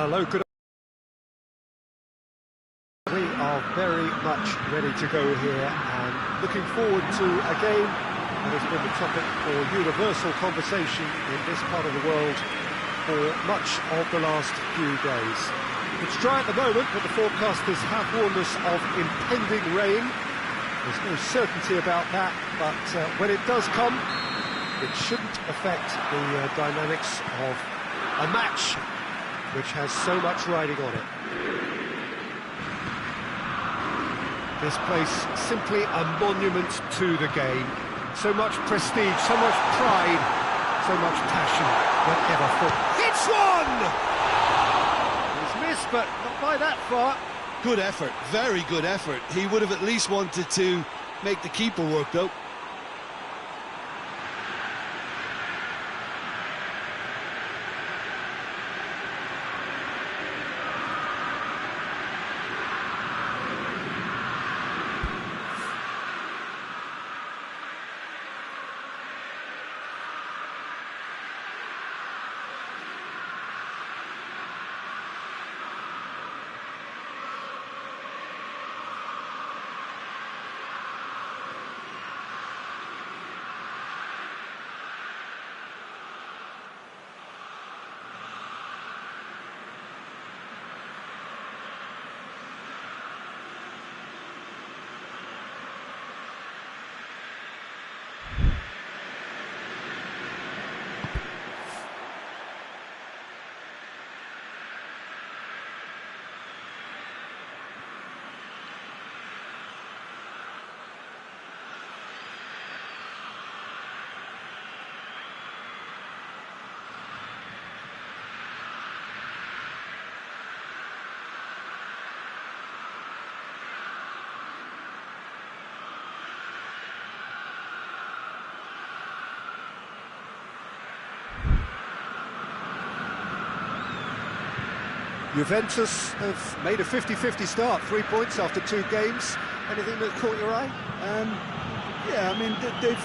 Hello, good. We are very much ready to go here and looking forward to a game that has been the topic for universal conversation in this part of the world for much of the last few days. It's dry at the moment, but the forecasters have warned us of impending rain. There's no certainty about that, but when it does come, it shouldn't affect the dynamics of a match which has so much riding on it. This place simply a monument to the game. So much prestige, so much pride, so much passion whenever football. It's one! He's missed, but not by that far. Good effort, very good effort. He would have at least wanted to make the keeper work, though. Juventus have made a 50-50 start, 3 points after 2 games. Anything that caught your eye? Yeah, I mean,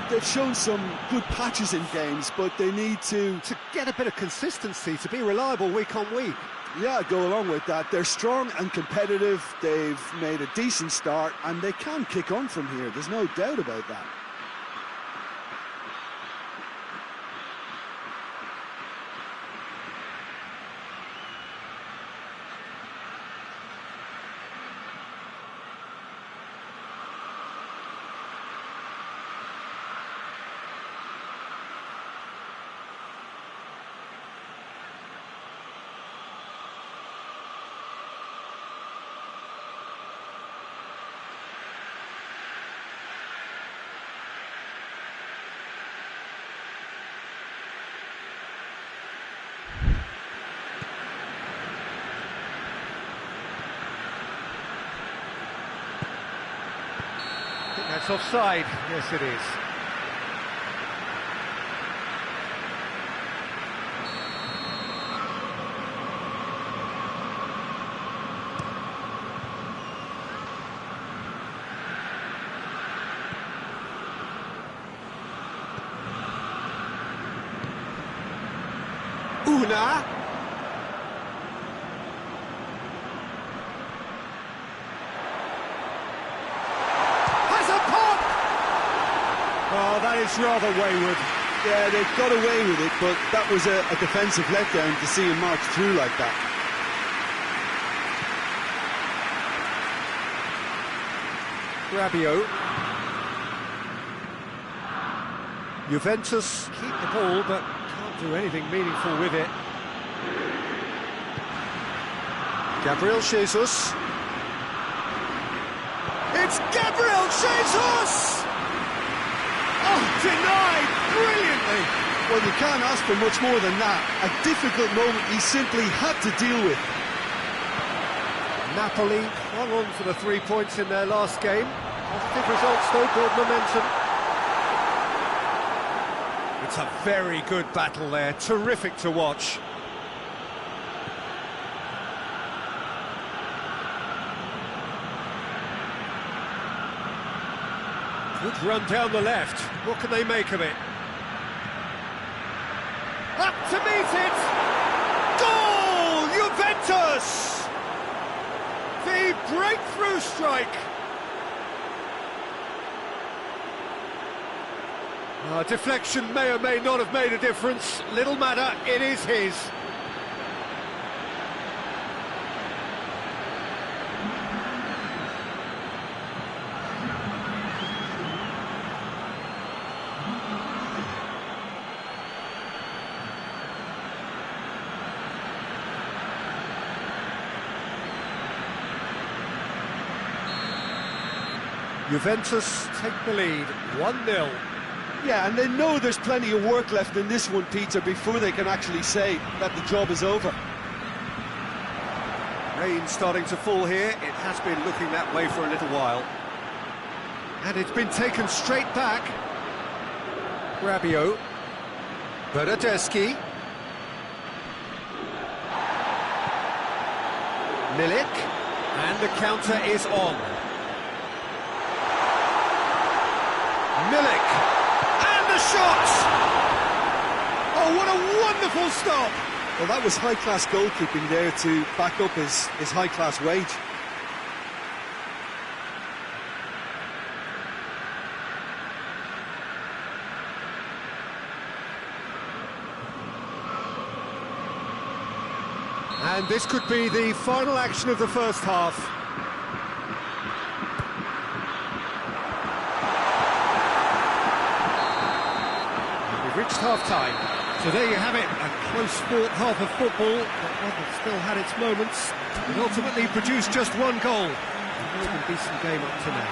they've shown some good patches in games, but they need to get a bit of consistency, to be reliable week on week. Yeah, go along with that. They're strong and competitive, they've made a decent start, and they can kick on from here, there's no doubt about that. That's offside. Yes, it is. Una. Oh, that is rather wayward. Yeah, they've got away with it, but that was a defensive letdown to see him march through like that. Rabiot. Juventus keep the ball, but can't do anything meaningful with it. Gabriel Jesus. It's Gabriel Jesus! Oh, denied brilliantly! Well, you can't ask for much more than that. A difficult moment he simply had to deal with. Napoli hung on for the 3 points in their last game. Positive results though, build momentum. It's a very good battle there, terrific to watch. Good run down the left. What can they make of it? Up to meet it! Goal! Juventus! Juventus! The breakthrough strike! Deflection may or may not have made a difference. Little matter, it is his. Juventus take the lead, 1-0. Yeah, and they know there's plenty of work left in this one, Peter, before they can actually say that the job is over. Rain starting to fall here. It has been looking that way for a little while. And it's been taken straight back. Rabiot. Bernardeschi. Milik. And the counter is on. Milik. And the shot! Oh, what a wonderful stop! Well, that was high-class goalkeeping there to back up his high-class wage. And this could be the final action of the first half. We've reached half-time. So there you have it, a close-fought half of football, but one that still had its moments, and ultimately produced just one goal. A more than decent game up to now.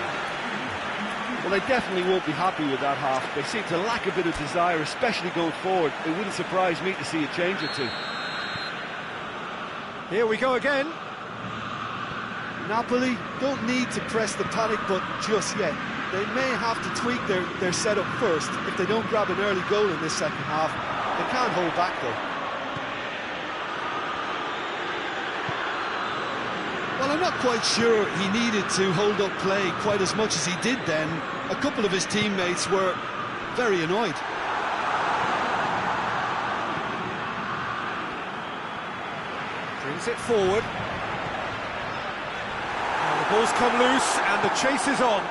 Well, they definitely won't be happy with that half. They seem to lack a bit of desire, especially going forward. It wouldn't surprise me to see a change or two. Here we go again. Napoli don't need to press the panic button just yet. They may have to tweak their setup first. If they don't grab an early goal in this second half, they can't hold back though. Well, I'm not quite sure he needed to hold up play quite as much as he did then. A couple of his teammates were very annoyed. Brings it forward. Now the ball's come loose and the chase is on.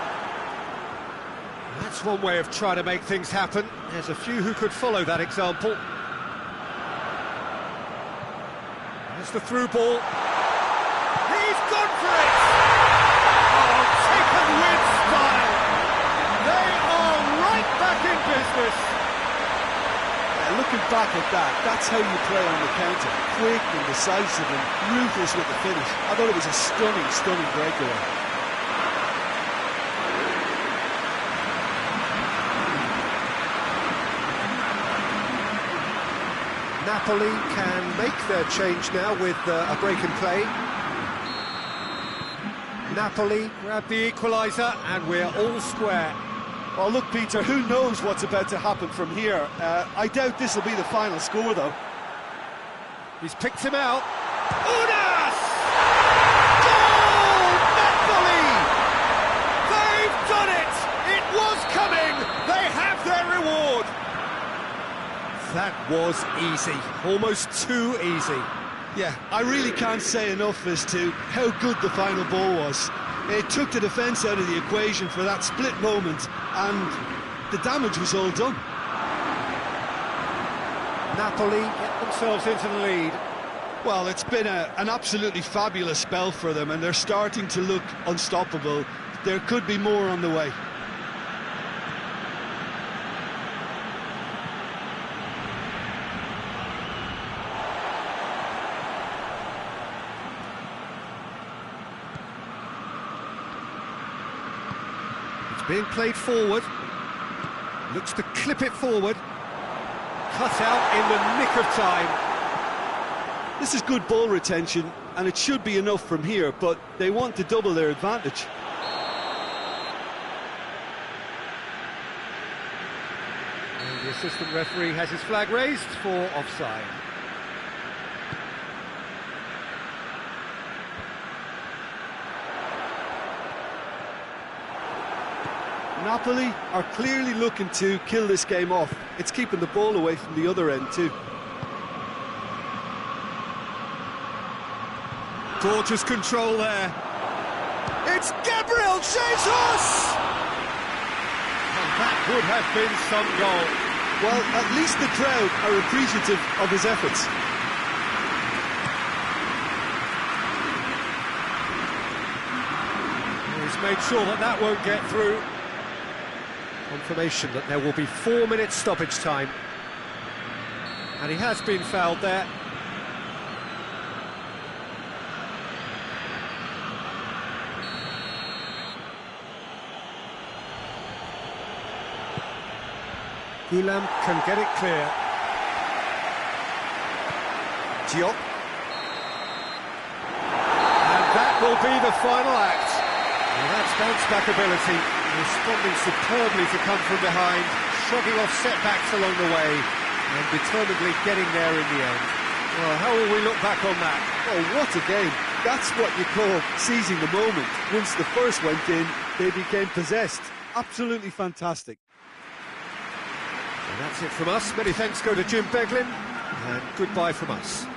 That's one way of trying to make things happen. There's a few who could follow that example. There's the through ball. He's gone for it! Oh, taken with style! They are right back in business! Yeah, looking back at that, that's how you play on the counter. Quick and decisive and ruthless with the finish. I thought it was a stunning breakaway. Napoli can make their change now with a break in play. Napoli grab the equaliser and we're all square. Well, look, Peter, who knows what's about to happen from here? I doubt this will be the final score, though. He's picked him out. Unas! Goal! Napoli! They've done it! It was coming! They have their reward! That was easy, almost too easy. Yeah, I really can't say enough as to how good the final ball was. It took the defence out of the equation for that split moment, and the damage was all done. Napoli get themselves into the lead. Well, it's been an absolutely fabulous spell for them, and they're starting to look unstoppable. There could be more on the way. Being played forward, looks to clip it forward, cut out in the nick of time. This is good ball retention, and it should be enough from here, but they want to double their advantage. And the assistant referee has his flag raised for offside. Napoli are clearly looking to kill this game off. It's keeping the ball away from the other end too. Gorgeous control there. It's Gabriel Jesus! And that would have been some goal. Well, at least the crowd are appreciative of his efforts. He's made sure that that won't get through. Confirmation that there will be 4 minutes stoppage time. And he has been fouled there. Goulam can get it clear. Diop. And that will be the final act. Well, that's bounce-back ability, responding superbly to come from behind, shrugging off setbacks along the way, and determinedly getting there in the end. Well, how will we look back on that? Oh, what a game. That's what you call seizing the moment. Once the first went in, they became possessed. Absolutely fantastic. And that's it from us. Many thanks go to Jim Beglin, and goodbye from us.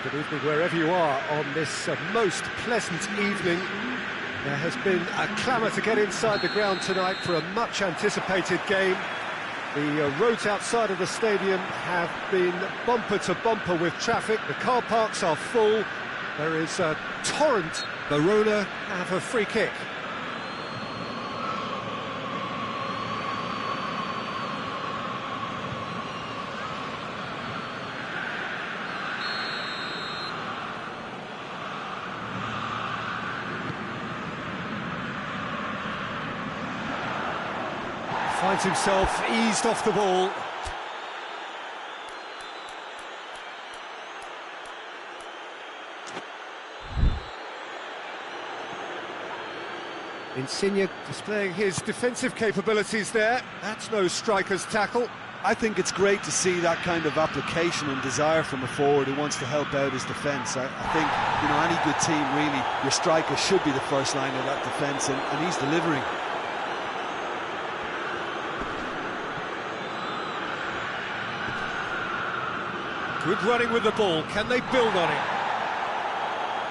Good evening wherever you are on this most pleasant evening. There has been a clamour to get inside the ground tonight for a much-anticipated game. The roads outside of the stadium have been bumper to bumper with traffic. The car parks are full. There is a torrent. Verona have a free kick. Finds himself eased off the ball. Insigne displaying his defensive capabilities there. That's no striker's tackle. I think it's great to see that kind of application and desire from a forward who wants to help out his defence. I think, you know, any good team, really, your striker should be the first line of that defence, and he's delivering. Good running with the ball. Can they build on it?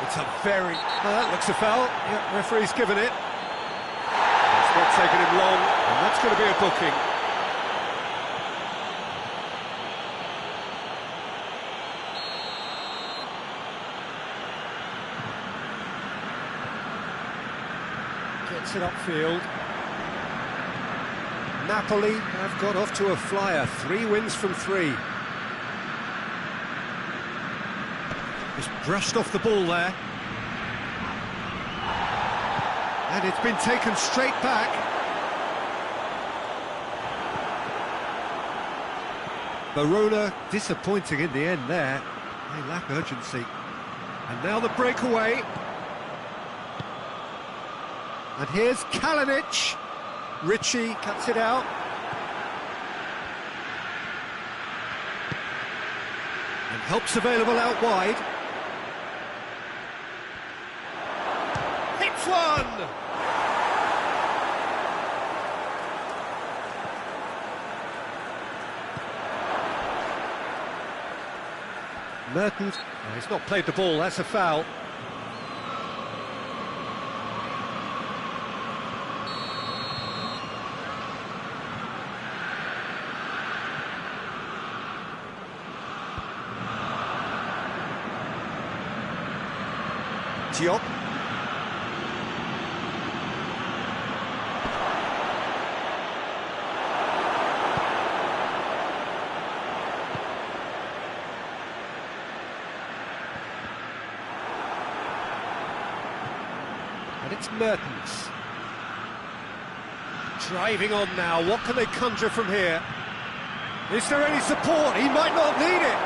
It's a very... that looks a foul. Yeah, referee's given it. It's not taking him long, and that's going to be a booking. Gets it upfield. Napoli have got off to a flyer. 3 wins from 3. Just brushed off the ball there. And it's been taken straight back. Verona disappointing in the end there. They lack urgency. And now the breakaway. And here's Kalinic. Ritchie cuts it out. And help's available out wide. Hits one! Mertens, oh, he's not played the ball, that's a foul. Diop. And it's Mertens. Driving on now, what can they conjure from here? Is there any support? He might not need it.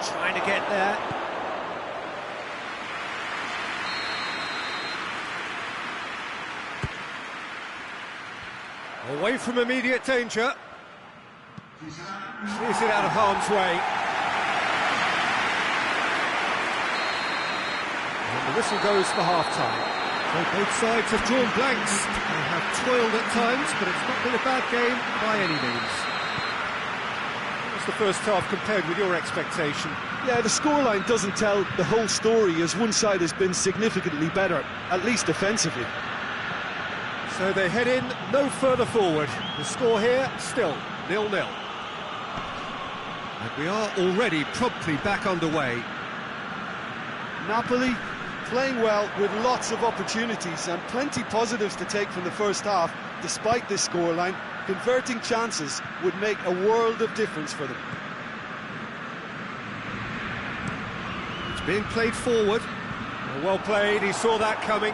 Trying to get there. Away from immediate danger. Clears it out of harm's way. And the whistle goes for half-time. So both sides have drawn blanks. They have toiled at times, but it's not been a bad game by any means. What's the first half compared with your expectation? Yeah, the scoreline doesn't tell the whole story, as one side has been significantly better, at least defensively. So they head in no further forward. The score here, still 0-0. And we are already promptly back underway. Napoli playing well with lots of opportunities and plenty positives to take from the first half. Despite this scoreline, converting chances would make a world of difference for them. It's being played forward. Well played, he saw that coming.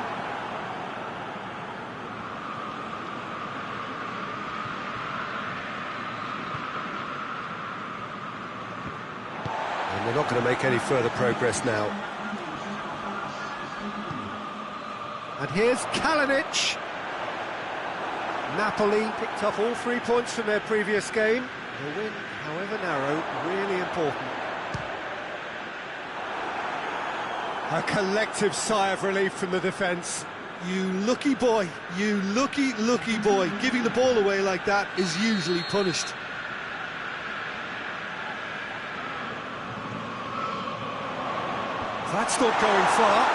They're not going to make any further progress now. And here's Kalinic. Napoli picked up all 3 points from their previous game. The win, however narrow, really important. A collective sigh of relief from the defence. You lucky boy, you lucky boy. Giving the ball away like that is usually punished. That's not going far.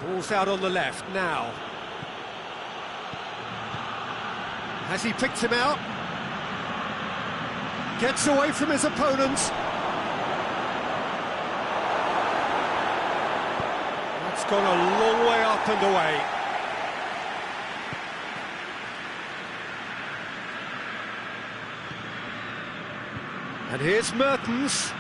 Ball's out on the left now. Has he picked him out? Gets away from his opponents. That's gone a long way up and away. And here's Mertens.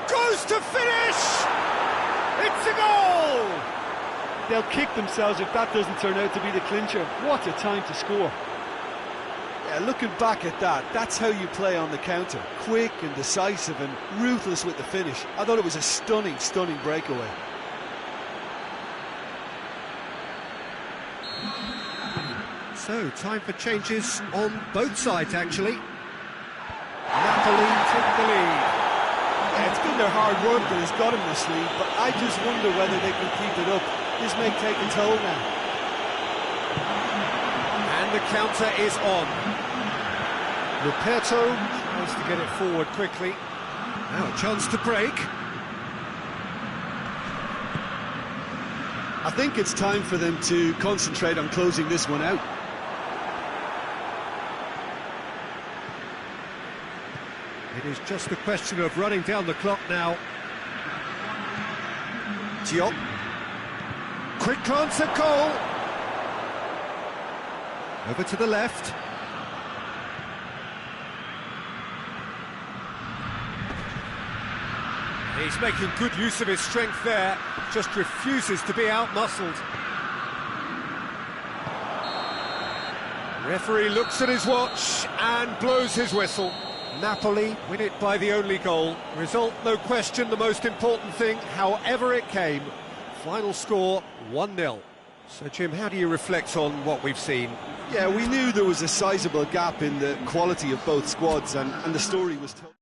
Goes to finish! It's a goal! They'll kick themselves if that doesn't turn out to be the clincher. What a time to score. Yeah, looking back at that, that's how you play on the counter. Quick and decisive and ruthless with the finish. I thought it was a stunning, stunning breakaway. So, time for changes on both sides, actually. Napoli take the lead. Yeah, it's been their hard work that has got them this lead, but I just wonder whether they can keep it up. This may take a toll now. And the counter is on. Luperto tries to get it forward quickly. Now a chance to break. I think it's time for them to concentrate on closing this one out. It is just a question of running down the clock now. Diop. Quick glance at goal. Over to the left. He's making good use of his strength there, just refuses to be out-muscled. Referee looks at his watch and blows his whistle. Napoli win it by the only goal. Result, no question, the most important thing, however it came. Final score, 1-0. So, Jim, how do you reflect on what we've seen? Yeah, we knew there was a sizable gap in the quality of both squads, and the story was told.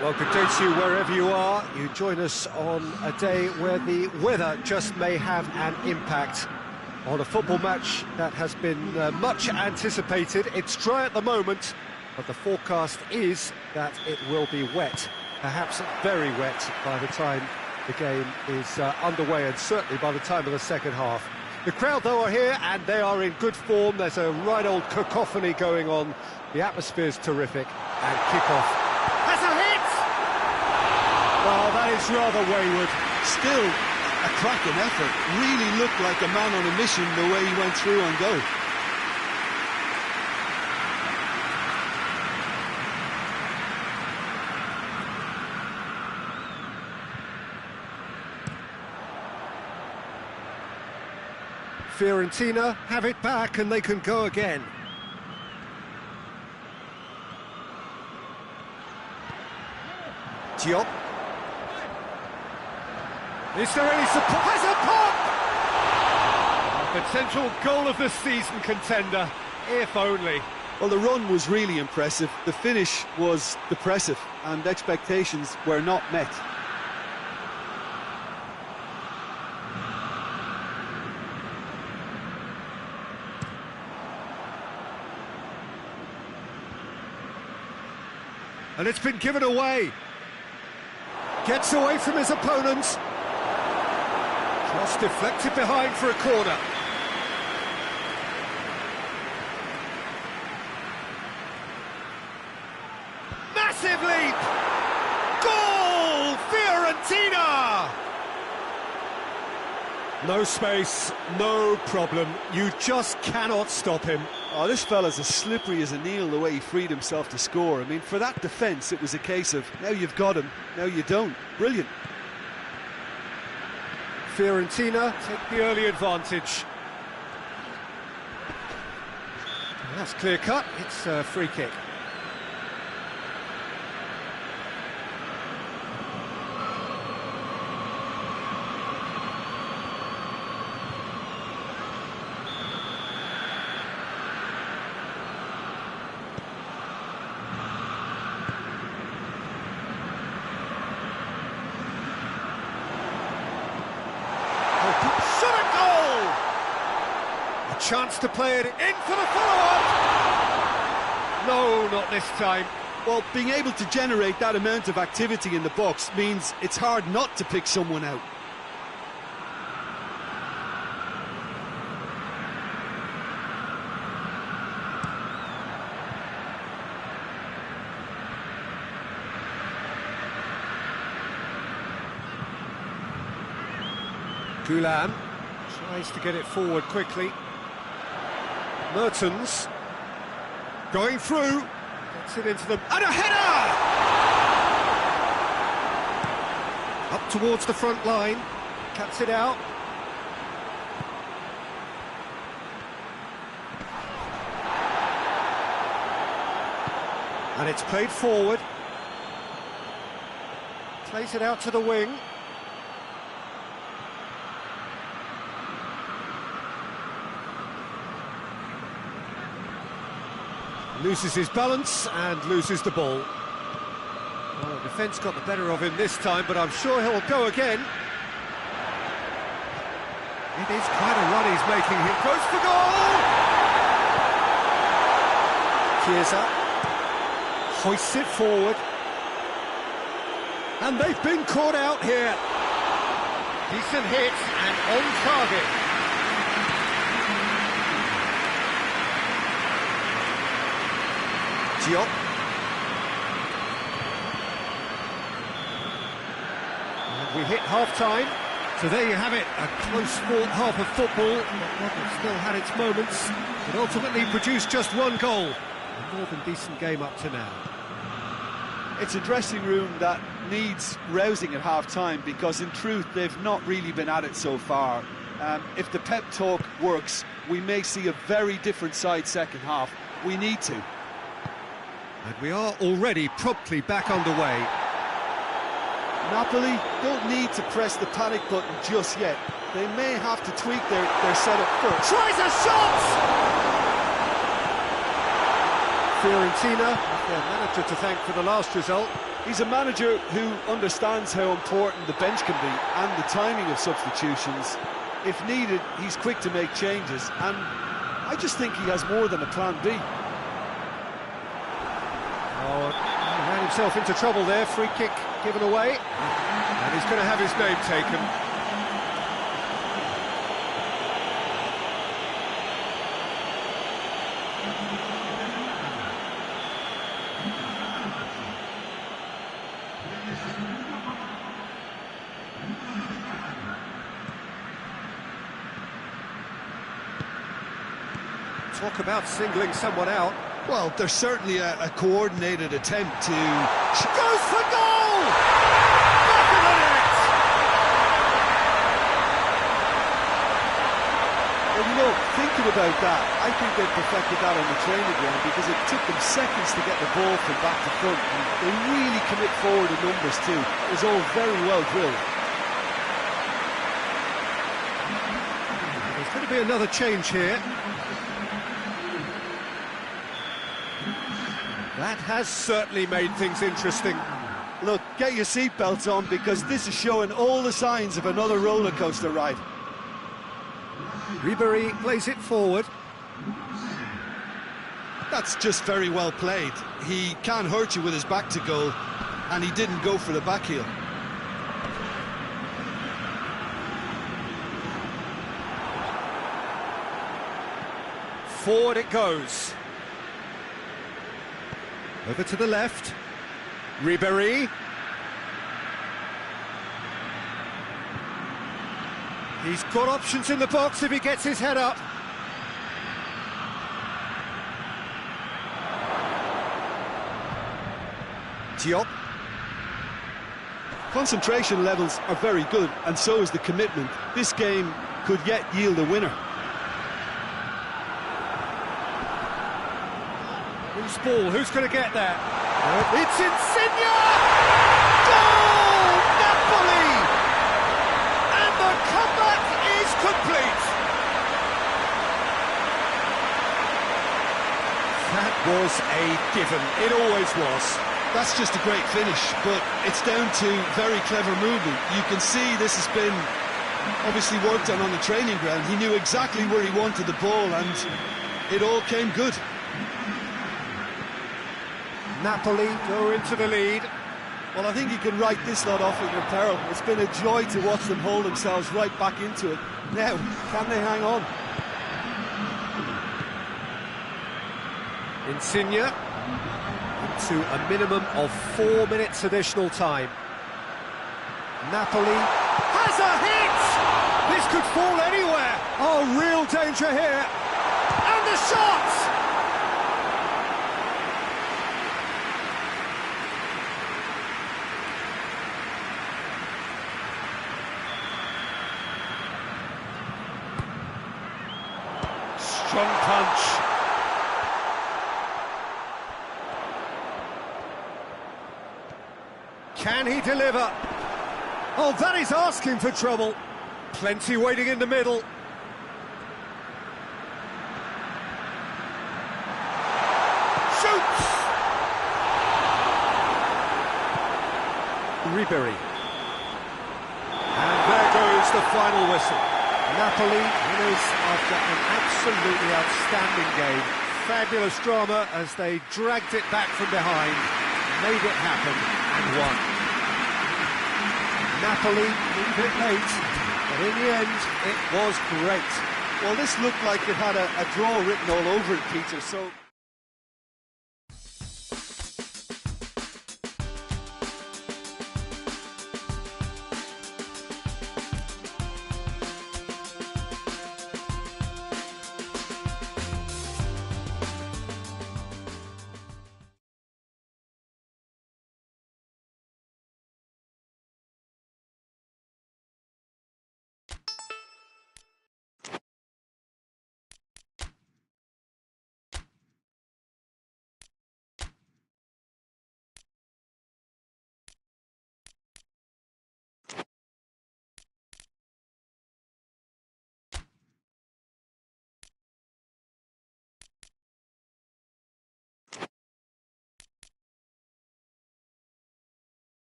Well, good day to you wherever you are. You join us on a day where the weather just may have an impact on a football match that has been much anticipated. It's dry at the moment, but the forecast is that it will be wet, perhaps very wet by the time the game is underway, and certainly by the time of the second half. The crowd, though, are here, and they are in good form. There's a right old cacophony going on. The atmosphere's terrific. And kick-off. Has a hit! Well, that is rather wayward. Still a cracking effort. Really looked like a man on a mission the way he went through on goal. Fiorentina have it back and they can go again. Diop. Is there any support? Has a pop! A potential goal of the season contender, if only. Well, the run was really impressive. The finish was depressive, and expectations were not met. And it's been given away. Gets away from his opponents. Cross deflected behind for a corner. Massive leap! Goal! Fiorentina! No space, no problem. You just cannot stop him. Oh, this fella's as slippery as an eel the way he freed himself to score. I mean, for that defence, it was a case of, now you've got him, now you don't. Brilliant. Fiorentina take the early advantage. And that's clear cut, it's a free kick. Chance to play it in for the follow-up. No, not this time. Well, being able to generate that amount of activity in the box means it's hard not to pick someone out. Gulan tries to get it forward quickly. Mertens going through, gets it into them, and a header! Up towards the front line, cuts it out. And it's played forward. Plays it out to the wing. Loses his balance and loses the ball. Well, the defence got the better of him this time, but I'm sure he'll go again. It is quite a run he's making. He goes for goal! Chiesa hoists it forward. And they've been caught out here. Decent hit and on target. Diop. And we hit half-time. So there you have it, a close-fought half of football. It still had its moments, but ultimately produced just one goal. A more than decent game up to now. It's a dressing room that needs rousing at half-time, because in truth they've not really been at it so far. If the pep talk works, we may see a very different side second half. We need to. And we are already promptly back underway. Napoli don't need to press the panic button just yet. They may have to tweak their setup first. Tries a shot! Fiorentina have their manager to thank for the last result. He's a manager who understands how important the bench can be and the timing of substitutions. If needed, he's quick to make changes, and I just think he has more than a plan B. Oh, he ran himself into trouble there. Free kick given away. And And he's going to have his name taken. Talk about singling someone out. Well, there's certainly a coordinated attempt to... Goes for goal! Back of the net! Well, you know, thinking about that, I think they perfected that on the training ground because it took them seconds to get the ball from back to front. And they really commit forward in numbers too. It was all very well drilled. There's going to be another change here. That has certainly made things interesting. Look, get your seatbelts on because this is showing all the signs of another roller coaster ride. Ribéry plays it forward. That's just very well played. He can't hurt you with his back to goal, and he didn't go for the back heel. Forward it goes. Over to the left. Ribéry. He's got options in the box if he gets his head up. Diop. Concentration levels are very good, and so is the commitment. This game could yet yield a winner. Who's ball? Who's going to get there? It's Insigne! Goal! Napoli! And the comeback is complete! That was a given. It always was. That's just a great finish, but it's down to very clever movement. You can see this has been obviously worked on the training ground. He knew exactly where he wanted the ball, and it all came good. Napoli go into the lead. Well, I think you can write this lot off at your peril. It's been a joy to watch them hold themselves right back into it. Now, can they hang on? Insigne to a minimum of 4 minutes additional time. Napoli has a hit! This could fall anywhere! Oh, real danger here! And the shot! Strong punch. Can he deliver? Oh, that is asking for trouble. Plenty waiting in the middle. Shoots! Ribéry. And there goes the final whistle. Napoli winners after an absolutely outstanding game. Fabulous drama as they dragged it back from behind, made it happen and won. Napoli moved it late, but in the end it was great. Well, this looked like it had a draw written all over it, Peter, so...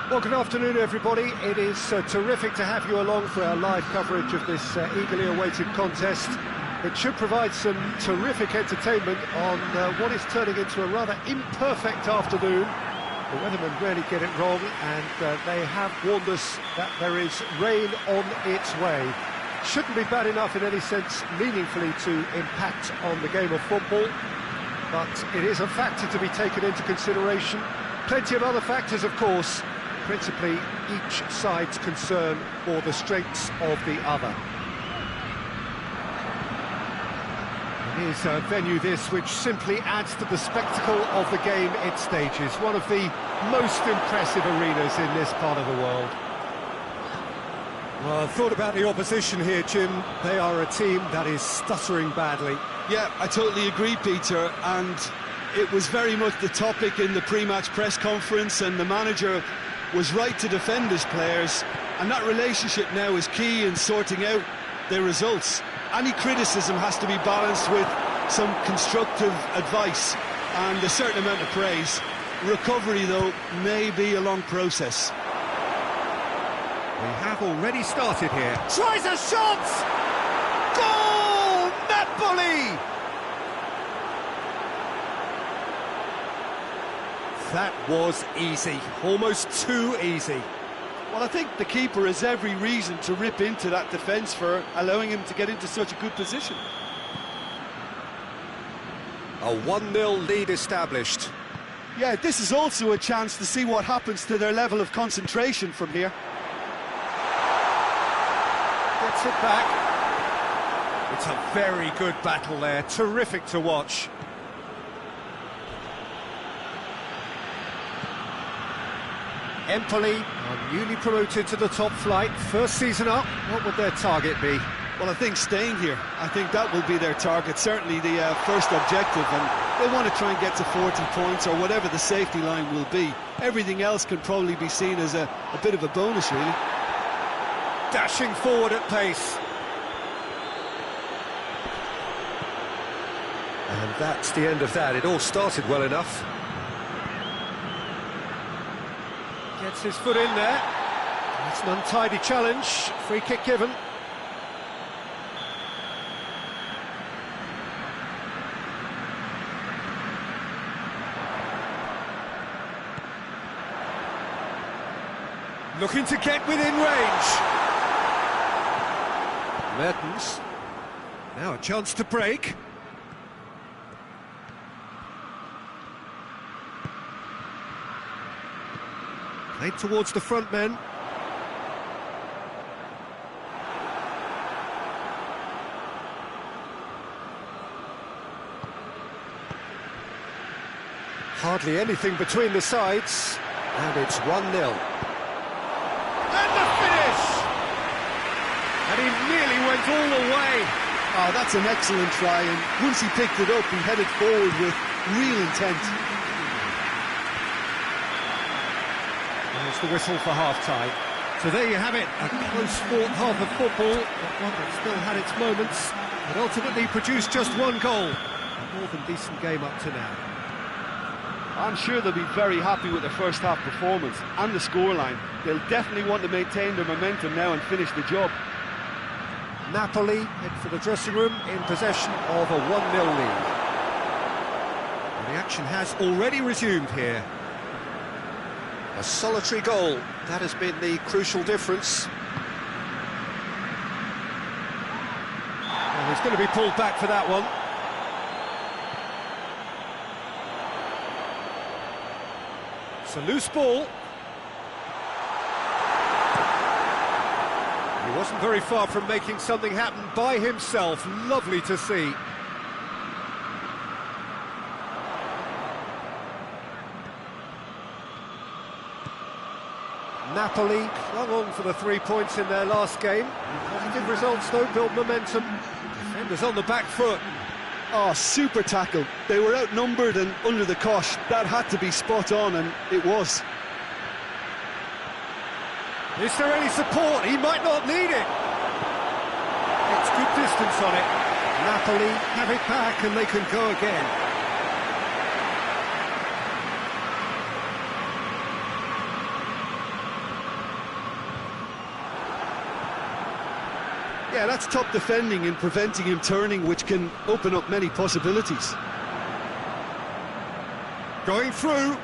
Well, good afternoon, everybody. It is terrific to have you along for our live coverage of this eagerly awaited contest. It should provide some terrific entertainment on what is turning into a rather imperfect afternoon. The weathermen rarely get it wrong, and they have warned us that there is rain on its way. Shouldn't be bad enough in any sense meaningfully to impact on the game of football, but it is a factor to be taken into consideration. Plenty of other factors, of course, principally each side's concern for the strengths of the other. It is a venue this which simply adds to the spectacle of the game it stages. One of the most impressive arenas in this part of the world. Well, I've thought about the opposition here, Jim. They are a team that is stuttering badly. Yeah, I totally agree, Peter, and it was very much the topic in the pre-match press conference, and the manager was right to defend his players, and that relationship now is key in sorting out their results. Any criticism has to be balanced with some constructive advice and a certain amount of praise. Recovery, though, may be a long process. We have already started here. Tries a shot! Goal! Napoli! That was easy, almost too easy. Well, I think the keeper has every reason to rip into that defence for allowing him to get into such a good position. A 1-0 lead established. Yeah, this is also a chance to see what happens to their level of concentration from here. Gets it back. It's a very good battle there, terrific to watch. Empoli are newly promoted to the top flight, first season up. What would their target be? Well, I think staying here. I think that will be their target, certainly the first objective, and they want to try and get to 40 points or whatever the safety line will be. Everything else can probably be seen as a bit of a bonus, really. Dashing forward at pace. And that's the end of that. It all started well enough. Gets his foot in there. It's an untidy challenge. Free kick given. Looking to get within range. Mertens. Now a chance to break. Played towards the front men. Hardly anything between the sides, and it's 1-0. And the finish! And he nearly went all the way. Oh, that's an excellent try, and once he picked it up, he headed forward with real intent. There's the whistle for half-time. So there you have it, a close-fought half of football, but one that still had its moments, but ultimately produced just one goal. A more than decent game up to now. I'm sure they'll be very happy with their first half performance and the scoreline. They'll definitely want to maintain their momentum now and finish the job. Napoli head for the dressing room in possession of a 1-0 lead. And the action has already resumed here. A solitary goal, that has been the crucial difference. Well, he's going to be pulled back for that one. It's a loose ball. He wasn't very far from making something happen by himself. Lovely to see. Napoli clung on for the 3 points in their last game. Positive results though, build momentum. Defenders on the back foot. Oh, super tackle. They were outnumbered and under the cosh. That had to be spot on, and it was. Is there any support? He might not need it. It's good distance on it. Napoli have it back and they can go again. Yeah, that's top defending and preventing him turning, which can open up many possibilities. Going through.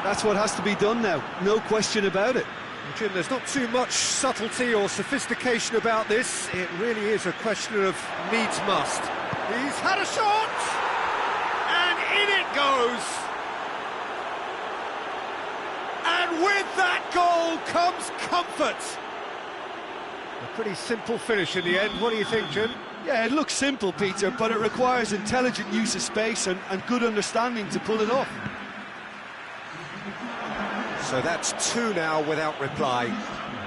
That's what has to be done now, no question about it. Jim, there's not too much subtlety or sophistication about this. It really is a question of needs must. He's had a shot, and in it goes. And with that goal comes comfort. A pretty simple finish in the end. What do you think, Jim? Yeah, it looks simple, Peter, but it requires intelligent use of space and good understanding to pull it off. So that's 2 now without reply.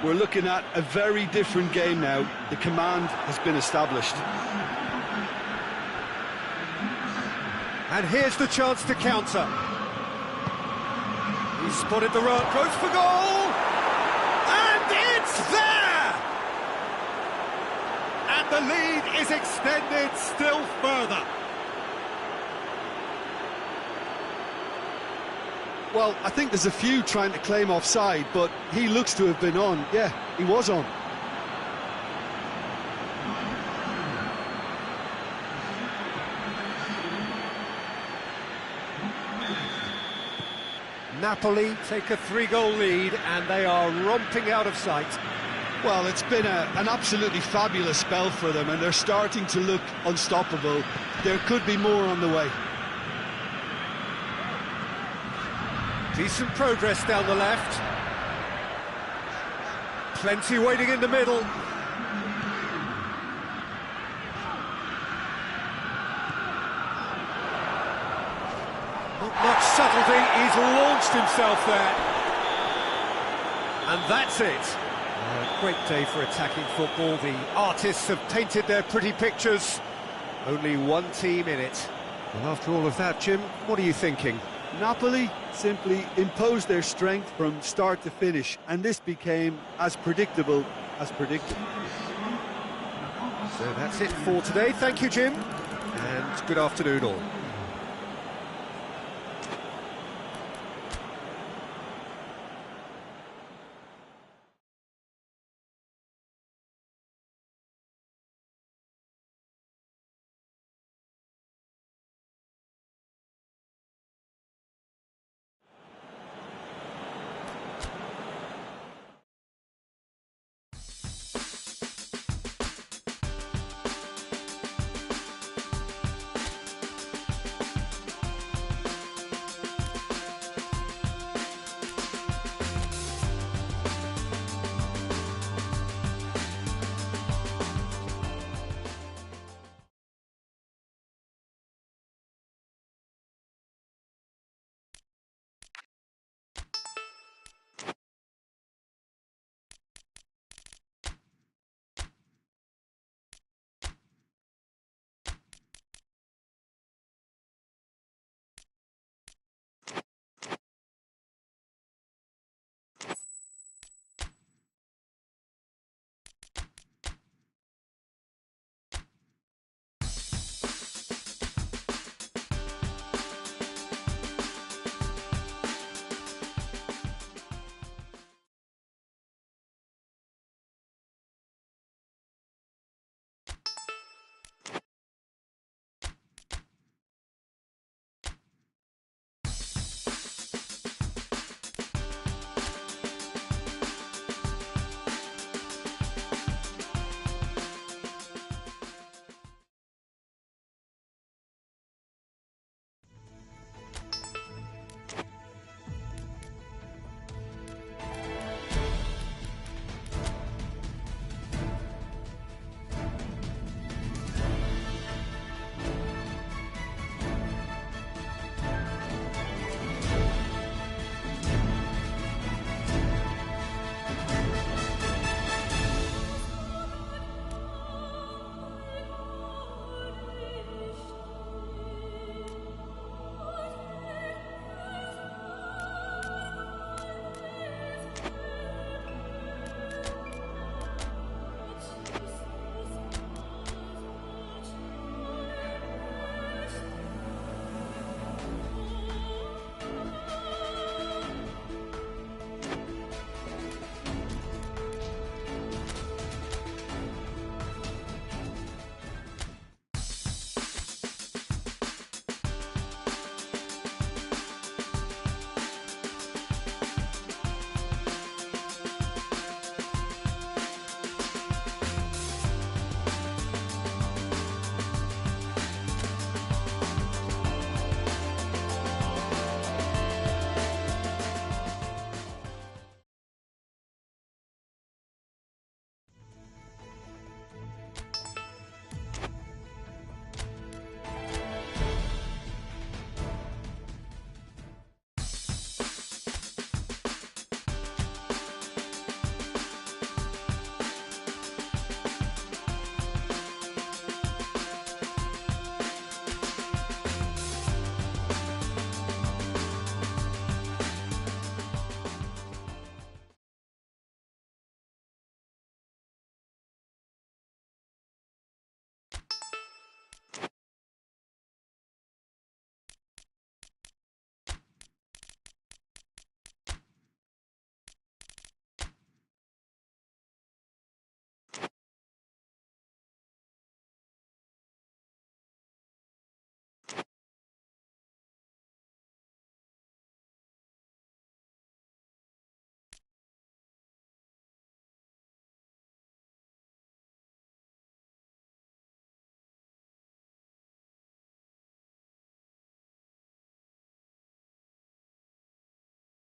We're looking at a very different game now. The command has been established. And here's the chance to counter. He's spotted the run, goes for goal! And it's there! And the lead is extended still further. Well, I think there's a few trying to claim offside, but he looks to have been on. Yeah, he was on. Napoli take a 3-goal lead, and they are romping out of sight. Well, it's been an absolutely fabulous spell for them, and they're starting to look unstoppable. There could be more on the way. Decent progress down the left. Plenty waiting in the middle. Not much subtlety, he's launched himself there. And that's it. A great day for attacking football. The artists have painted their pretty pictures. Only one team in it. Well, after all of that, Jim, what are you thinking? Napoli simply imposed their strength from start to finish, and this became as predictable as predicted. So that's it for today. Thank you, Jim, and good afternoon all.